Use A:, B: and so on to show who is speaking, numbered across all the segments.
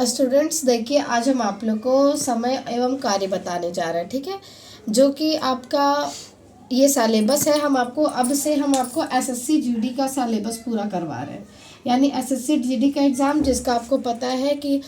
A: Students देखिए, आज हम आप लोग को समय एवं कार्य बताने जा रहे हैं। ठीक है, जो कि आपका ये सिलेबस है। हम आपको एसएससी जीडी का सिलेबस पूरा करवा रहे हैं। यानी एसएससी जीडी का एग्ज़ाम जिसका आपको पता है कि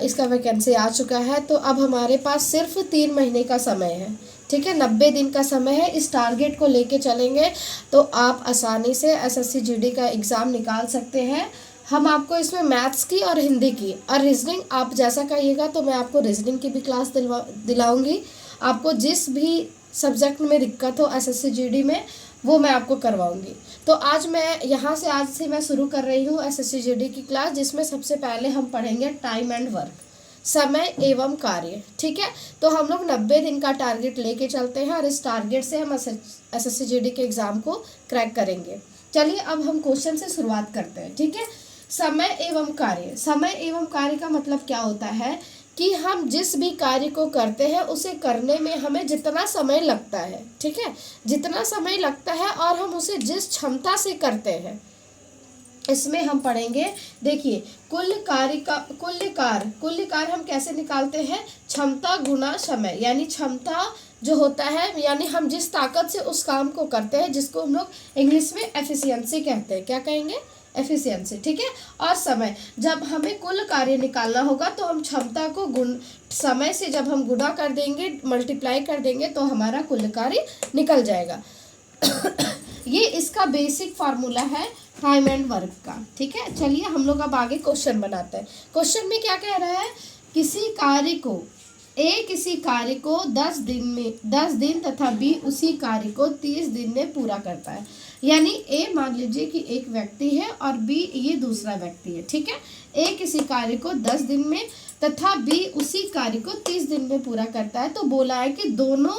A: इसका वैकेंसी आ चुका है। तो अब हमारे पास सिर्फ 3 महीने का समय है। ठीक है, 90 दिन का समय है। इस टारगेट को लेके चलेंगे तो आप आसानी से एसएससी जीडी का एग्ज़ाम निकाल सकते हैं। हम आपको इसमें मैथ्स की और हिंदी की और रीजनिंग आप जैसा कहिएगा तो मैं आपको रीजनिंग की भी क्लास दिलाऊंगी। आपको जिस भी सब्जेक्ट में दिक्कत हो एसएससी जीडी में वो मैं आपको करवाऊंगी। तो आज से मैं शुरू कर रही हूँ एसएससी जीडी की क्लास, जिसमें सबसे पहले हम पढ़ेंगे टाइम एंड वर्क, समय एवं कार्य। ठीक है, तो हम लोग 90 दिन का टारगेट लेके चलते हैं और इस टारगेट से हम एसएससी जीडी के एग्ज़ाम को क्रैक करेंगे। चलिए अब हम क्वेश्चन से शुरुआत करते हैं। ठीक है, समय एवं कार्य। समय एवं कार्य का मतलब क्या होता है कि हम जिस भी कार्य को करते हैं उसे करने में हमें जितना समय लगता है, ठीक है, जितना समय लगता है और हम उसे जिस क्षमता से करते हैं, इसमें हम पढ़ेंगे। देखिए, कुल कार्य हम कैसे निकालते हैं? क्षमता गुना समय, यानी क्षमता जो होता है, यानी हम जिस ताकत से उस काम को करते हैं, जिसको हम लोग इंग्लिश में एफिशिएंसी कहते हैं। क्या कहेंगे? एफिशिएंसी। ठीक है, और समय, जब हमें कुल कार्य निकालना होगा तो हम क्षमता को समय से जब हम गुणा कर देंगे, मल्टीप्लाई कर देंगे, तो हमारा कुल कार्य निकल जाएगा। ये इसका बेसिक फार्मूला है टाइम एंड वर्क का। ठीक है, चलिए हम लोग अब आगे क्वेश्चन बनाते हैं। क्वेश्चन में क्या कह रहा है? किसी कार्य को 10 दिन तथा बी उसी कार्य को 30 दिन में पूरा करता है। यानी ए मान लीजिए कि एक व्यक्ति है और बी ये दूसरा व्यक्ति है। ठीक है, ए किसी कार्य को 10 दिन में तथा बी उसी कार्य को 30 दिन में पूरा करता है। तो बोला है कि दोनों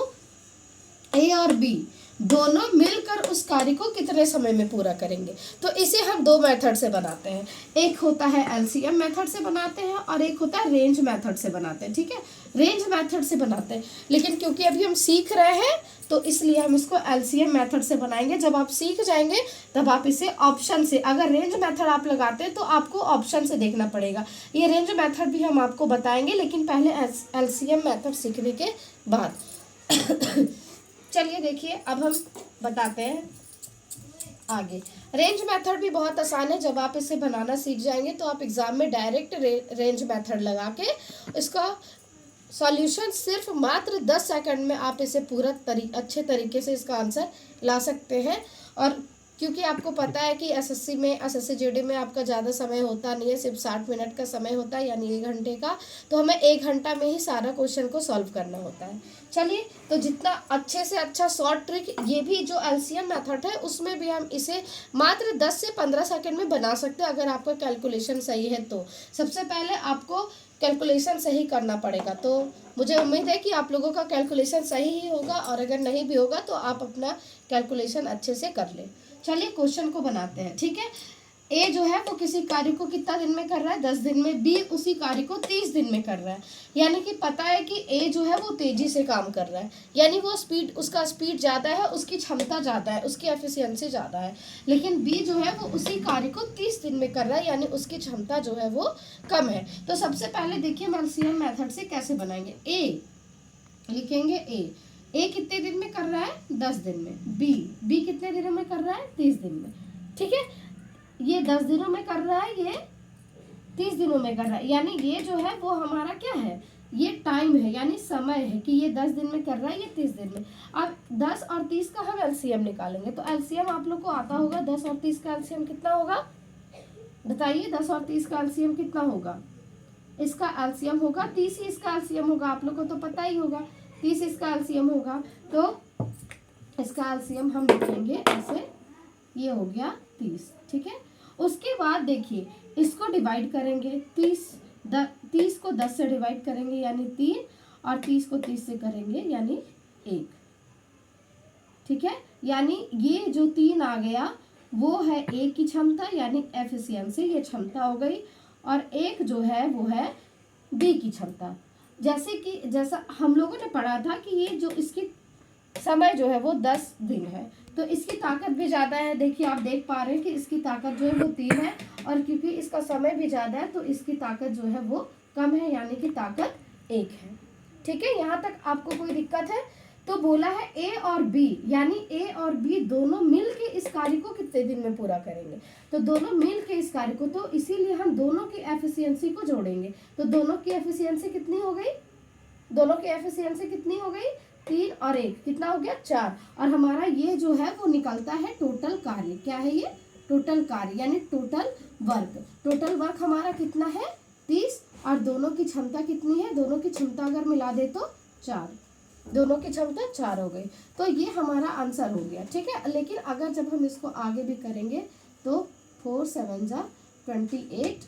A: ए और बी दोनों मिलकर उस कार्य को कितने समय में पूरा करेंगे। तो इसे हम दो मेथड से बनाते हैं। एक होता है एलसीएम मेथड से बनाते हैं और एक होता है रेंज मेथड से बनाते हैं। ठीक है, रेंज मेथड से बनाते हैं, लेकिन क्योंकि अभी हम सीख रहे हैं तो इसलिए हम इसको एलसीएम मेथड से बनाएंगे। जब आप सीख जाएंगे तब आप इसे ऑप्शन से, अगर रेंज मेथड आप लगाते हैं तो आपको ऑप्शन से देखना पड़ेगा। ये रेंज मेथड भी हम आपको बताएंगे, लेकिन पहले एलसीएम मेथड सीखने के बाद। चलिए देखिए, अब हम बताते हैं आगे। रेंज मेथड भी बहुत आसान है। जब आप इसे बनाना सीख जाएंगे तो आप एग्जाम में डायरेक्ट रेंज मेथड लगा के इसका सॉल्यूशन सिर्फ मात्र 10 सेकंड में आप इसे पूरा अच्छे तरीके से इसका आंसर ला सकते हैं। और क्योंकि आपको पता है कि एसएससी जीडी में आपका ज़्यादा समय होता नहीं है, सिर्फ 60 मिनट का समय होता है, यानी 1 घंटे का। तो हमें 1 घंटा में ही सारा क्वेश्चन को सॉल्व करना होता है। चलिए, तो जितना अच्छे से अच्छा शॉर्ट ट्रिक, ये भी जो एलसीएम मेथड है उसमें भी हम इसे मात्र 10 से 15 सेकंड में बना सकते हैं, अगर आपका कैलकुलेशन सही है तो। सबसे पहले आपको कैलकुलेशन सही करना पड़ेगा। तो मुझे उम्मीद है कि आप लोगों का कैलकुलेशन सही ही होगा, और अगर नहीं भी होगा तो आप अपना कैलकुलेशन अच्छे से कर लें। चलिए क्वेश्चन को बनाते हैं। ठीक है, ए जो है वो किसी कार्य को कितना दिन में कर रहा है? 10 दिन में। बी उसी कार्य को 30 दिन में कर रहा है। यानी कि पता है कि ए जो है वो तेजी से काम कर रहा है, यानी वो उसका स्पीड ज़्यादा है, उसकी क्षमता ज़्यादा है, उसकी एफिशिएंसी ज़्यादा है। लेकिन बी जो है वो उसी कार्य को 30 दिन में कर रहा है, यानी उसकी क्षमता जो है वो कम है। तो सबसे पहले देखिए हम एलसीएम मेथड से कैसे बनाएंगे। ए लिखेंगे, ए कितने दिन में कर रहा है? 10 दिन में। बी कितने दिनों में कर रहा है? 30 दिन में। ठीक है, ये 10 दिनों में कर रहा है, ये 30 दिनों में कर रहा है, यानी ये जो है वो हमारा क्या है? ये टाइम है, यानी समय है कि ये 10 दिन में कर रहा है, ये 30 दिन में। अब 10 और 30 का हम एलसीएम निकालेंगे। तो एलसीएम आप लोग को आता होगा, 10 और 30 का एलसीएम कितना होगा? बताइए, 10 और 30 का एलसीएम कितना होगा? इसका एलसीएम होगा 30 ही इसका एलसीएम होगा, आप लोग को तो पता ही होगा। 30 इसका एलसीएम होगा, तो इसका एलसीएम हम लिखेंगे ऐसे, ये हो गया 30। ठीक है, उसके बाद देखिए इसको डिवाइड करेंगे। 30 को 10 से डिवाइड करेंगे यानी 3, और 30 को 30 से करेंगे यानी 1। ठीक है, यानी ये जो 3 आ गया वो है ए की क्षमता, यानी एफिशिएंसी, ये क्षमता हो गई। और 1 जो है वो है बी की क्षमता। जैसा हम लोगों ने पढ़ा था कि ये जो इसकी समय जो है वो 10 दिन है, तो इसकी ताकत भी ज़्यादा है। देखिए आप देख पा रहे हैं कि इसकी ताकत जो है वो 3 है, और क्योंकि इसका समय भी ज़्यादा है तो इसकी ताकत जो है वो कम है, यानी कि ताकत 1 है। ठीक है, यहाँ तक आपको कोई दिक्कत है? तो बोला है ए और बी, यानी ए और बी दोनों मिल के इस कार्य को कितने दिन में पूरा करेंगे। तो दोनों मिल के इस कार्य को, तो इसीलिए हम दोनों की एफिशिएंसी को जोड़ेंगे। तो दोनों की एफिशिएंसी कितनी हो गई? दोनों की एफिशिएंसी कितनी हो गई? 3 और 1 कितना हो गया? 4। और हमारा ये जो है वो निकलता है टोटल कार्य। क्या है ये? टोटल कार्य, यानी टोटल वर्क। टोटल वर्क हमारा कितना है? 30। और दोनों की क्षमता कितनी है? दोनों की क्षमता अगर मिला दे तो 4। दोनों की क्षमता 4 हो गई। तो ये हमारा आंसर हो गया। ठीक है, लेकिन अगर जब हम इसको आगे भी करेंगे तो 4 7 जा 28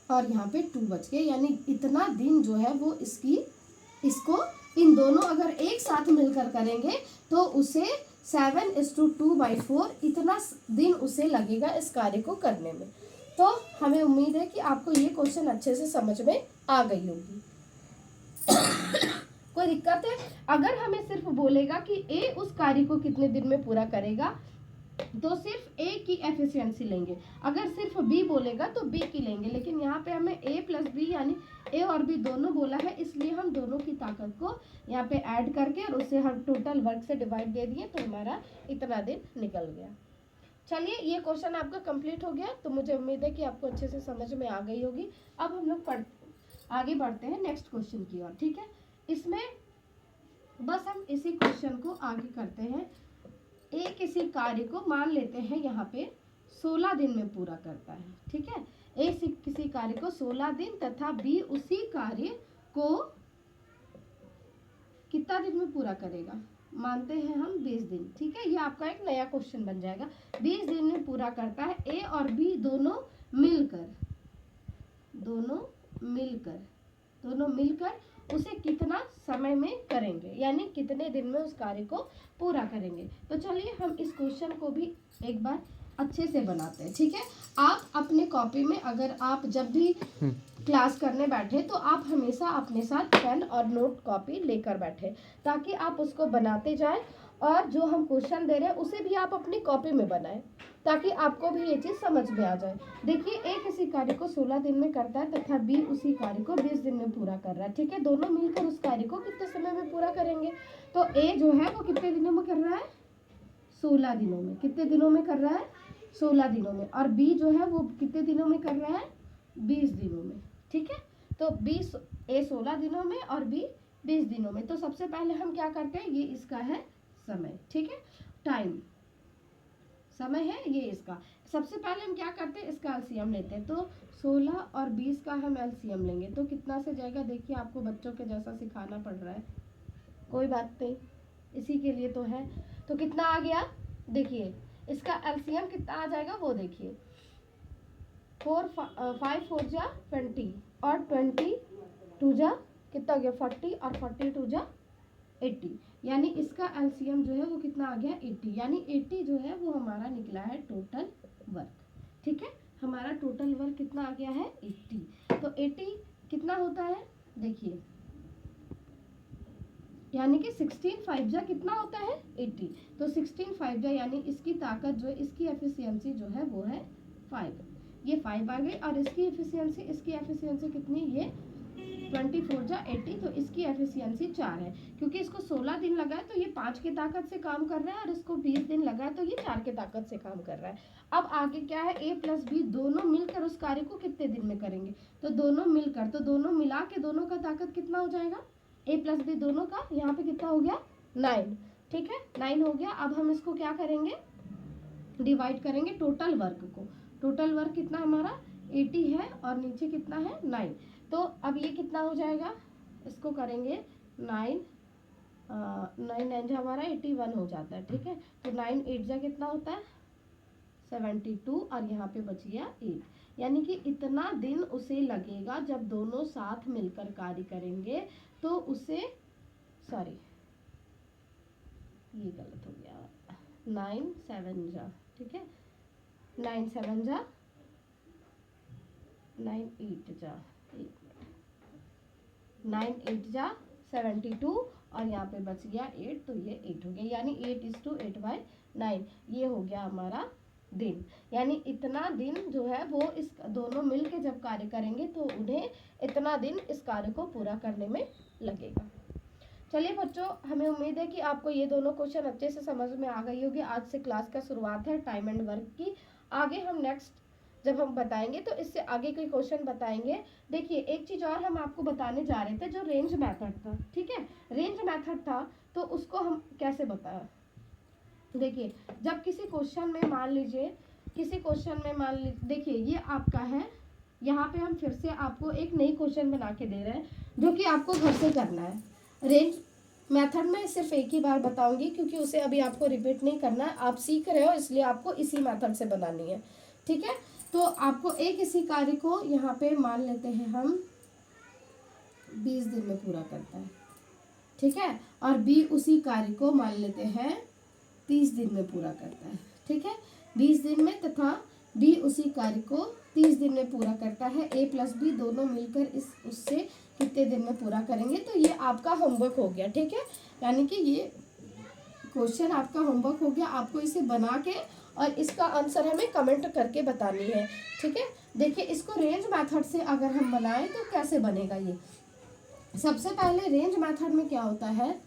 A: और यहाँ पे 2 बच गए, यानी इतना दिन जो है वो इसको इन दोनों अगर एक साथ मिलकर करेंगे तो उसे 7:2/4 इतना दिन उसे लगेगा इस कार्य को करने में। तो हमें उम्मीद है कि आपको ये क्वेश्चन अच्छे से समझ में आ गई होगी। कोई दिक्कत है? अगर हमें सिर्फ बोलेगा कि ए उस कार्य को कितने दिन में पूरा करेगा तो सिर्फ ए की एफिशिएंसी लेंगे। अगर सिर्फ बी बोलेगा तो बी की लेंगे, लेकिन यहाँ पे हमें ए प्लस बी यानी ए और बी दोनों बोला है, इसलिए हम दोनों की ताकत को यहाँ पे ऐड करके और उससे हम टोटल वर्क से डिवाइड दे दिए, तो हमारा इतना दिन निकल गया। चलिए, ये क्वेश्चन आपका कंप्लीट हो गया। तो मुझे उम्मीद है कि आपको अच्छे से समझ में आ गई होगी। अब हम लोग आगे बढ़ते हैं नेक्स्ट क्वेश्चन की ओर। ठीक है, इसमें बस हम इसी क्वेश्चन को आगे करते हैं। ए किसी कार्य को मान लेते हैं यहाँ पे 16 दिन में पूरा करता है। ठीक है, ए किसी कार्य को 16 दिन तथा बी उसी कार्य को कितना दिन में पूरा करेगा? मानते हैं हम 20 दिन। ठीक है, ये आपका एक नया क्वेश्चन बन जाएगा। 20 दिन में पूरा करता है। ए और बी दोनों मिलकर उसे कितना समय में करेंगे, यानी कितने दिन में उस कार्य को पूरा करेंगे। तो चलिए हम इस क्वेश्चन को भी एक बार अच्छे से बनाते हैं। ठीक है, आप अपने कॉपी में अगर आप जब भी क्लास करने बैठे तो आप हमेशा अपने साथ पेन और नोट कॉपी लेकर बैठे, ताकि आप उसको बनाते जाएं और जो हम क्वेश्चन दे रहे हैं उसे भी आप अपनी कॉपी में बनाएं, ताकि आपको भी ये चीज़ समझ में आ जाए। देखिए, ए किसी कार्य को 16 दिन में करता है तथा बी उसी कार्य को 20 दिन में पूरा कर रहा है। ठीक है, दोनों मिलकर उस कार्य को कितने समय में पूरा करेंगे? तो ए जो है वो कितने दिनों में कर रहा है? 16 दिनों में। कितने दिनों में कर रहा है? 16 दिनों में। और बी जो है वो कितने दिनों में कर रहा है? 20 दिनों में। ठीक है, तो ए 16 दिनों में और बी 20 दिनों में। तो सबसे पहले हम क्या करते हैं, ये इसका है समय। ठीक है, टाइम समय है ये इसका। सबसे पहले हम क्या करते हैं, इसका एलसीएम लेते हैं। तो 16 और 20 का हम एलसीएम लेंगे तो कितना से जाएगा? देखिए, आपको बच्चों के जैसा सिखाना पड़ रहा है, कोई बात नहीं, इसी के लिए तो है। तो कितना आ गया? देखिए, इसका एलसीएम कितना आ जाएगा वो देखिए। 5 4 जा 20 और 22 जा कितना हो गया? 40 और 42 जा 80, यानी इसका एलसीएम जो है वो कितना आ गया? 80, यानी 80 जो है वो हमारा निकला है टोटल वर्क। ठीक है, हमारा टोटल वर्क कितना आ गया है? 80। तो 80 कितना होता है? देखिए, यानी कि 16 5 जा कितना होता है? 80। तो 16 5 जा यानी इसकी ताकत जो है, इसकी एफिशिएंसी जो है वो है 5। ये 5 आ गई। और इसकी एफिशिएंसी कितनी? ये 24 जा 80, तो इसकी एफिशिएंसी 4 है। क्योंकि इसको 16 दिन लगा है तो ये 5 की ताकत से काम कर रहा है, और इसको 20 दिन लगा है तो ये 4 की ताकत से काम कर रहा है। अब आगे क्या है? ए प्लस बी दोनों मिलकर उस कार्य को कितने दिन में करेंगे? तो दोनों मिलकर, तो दोनों मिला के दोनों का ताकत कितना हो जाएगा? ए प्लस बी दोनों का यहाँ पे कितना हो गया? 9। ठीक है, 9 हो गया। अब हम इसको क्या करेंगे? डिवाइड करेंगे टोटल वर्क को। टोटल वर्क कितना हमारा? 80 है और नीचे कितना है? 9। तो अब ये कितना हो जाएगा? इसको करेंगे 9 9 जो हमारा 81 हो जाता है। ठीक है, तो 9 8 जा कितना होता है? 72 और यहाँ पे बच गया 8, यानी कि इतना दिन उसे लगेगा जब दोनों साथ मिलकर कार्य करेंगे। तो उसे सॉरी, ये गलत हो गया, 9 7 जा, ठीक है, 9 7 जा 9 8 जा 9 8 जा 72 और यहाँ पे बच गया 8, तो ये 8 हो गया, यानी 8:8/9 ये हो गया हमारा दिन, यानी इतना दिन जो है वो इस दोनों मिल के जब कार्य करेंगे तो उन्हें इतना दिन इस कार्य को पूरा करने में लगेगा। चलिए बच्चों, हमें उम्मीद है कि आपको ये दोनों क्वेश्चन अच्छे से समझ में आ गई होगी। आज से क्लास का शुरुआत है टाइम एंड वर्क की। आगे हम नेक्स्ट जब हम बताएंगे तो इससे आगे के क्वेश्चन बताएंगे। देखिए एक चीज़ और हम आपको बताने जा रहे थे, जो रेंज मेथड था, ठीक है, रेंज मेथड था तो उसको हम कैसे बताया। देखिए जब किसी क्वेश्चन में मान लीजिए देखिए ये आपका है, यहाँ पे हम फिर से आपको एक नई क्वेश्चन बना के दे रहे हैं जो कि आपको घर से करना है। रेंज मेथड में सिर्फ एक ही बार बताऊंगी क्योंकि उसे अभी आपको रिपीट नहीं करना है, आप सीख रहे हो इसलिए आपको इसी मेथड से बनानी है, ठीक है। तो आपको एक इसी कार्य को यहाँ पे मान लेते हैं हम 20 दिन में पूरा करता है, ठीक है, और बी उसी कार्य को मान लेते हैं 30 दिन में पूरा करता है, ठीक है, 20 दिन में, तथा बी उसी कार्य को 30 दिन में पूरा करता है। ए प्लस बी दोनों मिलकर उससे कितने दिन में पूरा करेंगे। तो ये आपका होमवर्क हो गया, ठीक है, यानी कि ये क्वेश्चन आपका होमवर्क हो गया। आपको इसे बना के और इसका आंसर हमें कमेंट करके बतानी है, ठीक है। देखिए इसको रेंज मेथड से अगर हम बनाएं तो कैसे बनेगा ये। सबसे पहले रेंज मेथड में क्या होता है,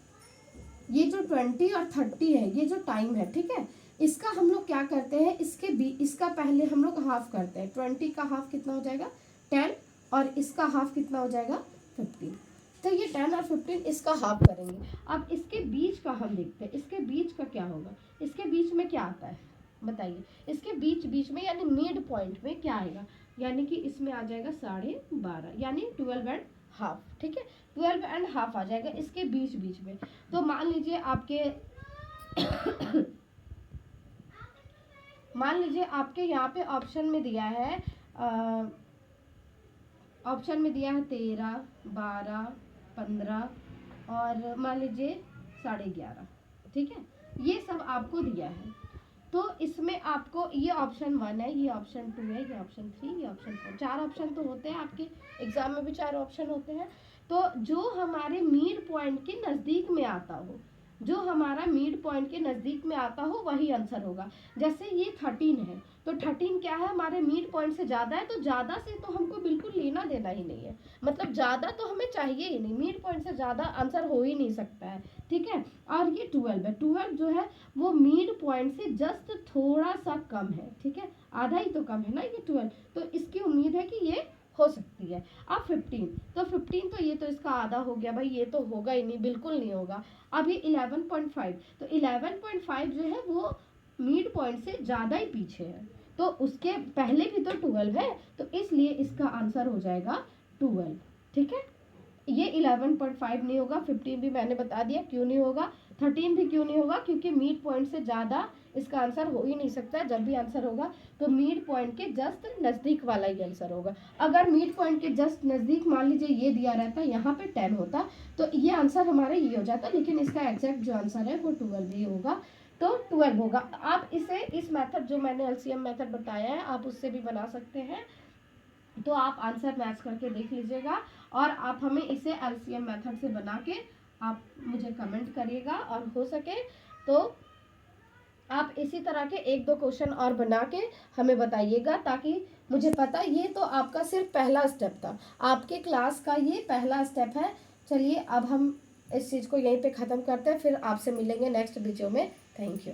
A: ये जो 20 और 30 है, ये जो टाइम है, ठीक है, इसका हम लोग क्या करते हैं, इसका पहले हम लोग हाफ करते हैं। 20 का हाफ कितना हो जाएगा 10, और इसका हाफ कितना हो जाएगा 15। तो ये 10 और 15 इसका हाफ करेंगे। अब इसके बीच का हम देखते हैं, इसके बीच का क्या होगा, इसके बीच में क्या आता है बताइए। इसके बीच में यानी मिड पॉइंट में क्या आएगा, यानी कि इसमें आ जाएगा 12.5, यानी 12 एंड हाफ, ठीक है, 12 एंड हाफ आ जाएगा इसके बीच में। तो मान लीजिए आपके यहाँ पे ऑप्शन में दिया है 13, 12, 15 और मान लीजिए 11.5, ठीक है, ये सब आपको दिया है। तो इसमें आपको ये ऑप्शन 1 है, ये ऑप्शन 2 है, ये ऑप्शन 3, ये ऑप्शन 4, 4 ऑप्शन तो होते हैं, आपके एग्जाम में भी 4 ऑप्शन होते हैं। तो जो हमारे मिड पॉइंट के नज़दीक में आता हो, जो हमारा मिड पॉइंट के नज़दीक में आता हो वही आंसर होगा। जैसे ये 13 है तो 13 क्या है, हमारे मिड पॉइंट से ज़्यादा है, तो ज़्यादा से तो हमको बिल्कुल लेना देना ही नहीं है, मतलब ज़्यादा तो हमें चाहिए ही नहीं, मिड पॉइंट से ज़्यादा आंसर हो ही नहीं सकता है, ठीक है। और ये 12 है, 12 जो है वो मिड पॉइंट से जस्ट थोड़ा सा कम है, ठीक है, आधा ही तो कम है ना ये 12, तो इसकी उम्मीद है कि ये हो सकती है। अब 15, तो 15 तो ये तो इसका आधा हो गया भाई, ये तो होगा ही नहीं, बिल्कुल नहीं होगा। अब ये 11.5, तो 11.5 जो है वो मिड पॉइंट से ज़्यादा ही पीछे है, तो उसके पहले भी तो 12 है, तो इसलिए इसका आंसर हो जाएगा 12, ठीक है। ये 11.5 नहीं होगा, 15 भी मैंने बता दिया क्यों नहीं होगा, 13 भी क्यों नहीं होगा, क्योंकि मिड पॉइंट से ज़्यादा इसका आंसर हो ही नहीं सकता। जब भी आंसर होगा तो मिड पॉइंट के जस्ट नज़दीक वाला ही आंसर होगा। अगर मिड पॉइंट के जस्ट नज़दीक मान लीजिए ये दिया रहता, यहाँ पे 10 होता, तो ये आंसर हमारा ये हो जाता, लेकिन इसका एग्जैक्ट जो आंसर है वो 12 ही होगा, तो 12 होगा। आप इसे इस मेथड जो मैंने एलसीएम मेथड बताया है आप उससे भी बना सकते हैं, तो आप आंसर मैच करके देख लीजिएगा और आप हमें इसे एलसीएम मेथड से बना के आप मुझे कमेंट करिएगा, और हो सके तो आप इसी तरह के 1-2 क्वेश्चन और बना के हमें बताइएगा, ताकि मुझे पता, ये तो आपका सिर्फ पहला स्टेप था, आपके क्लास का ये पहला स्टेप है। चलिए अब हम इस चीज़ को यहीं पे ख़त्म करते हैं, फिर आपसे मिलेंगे नेक्स्ट वीडियो में। Thank you.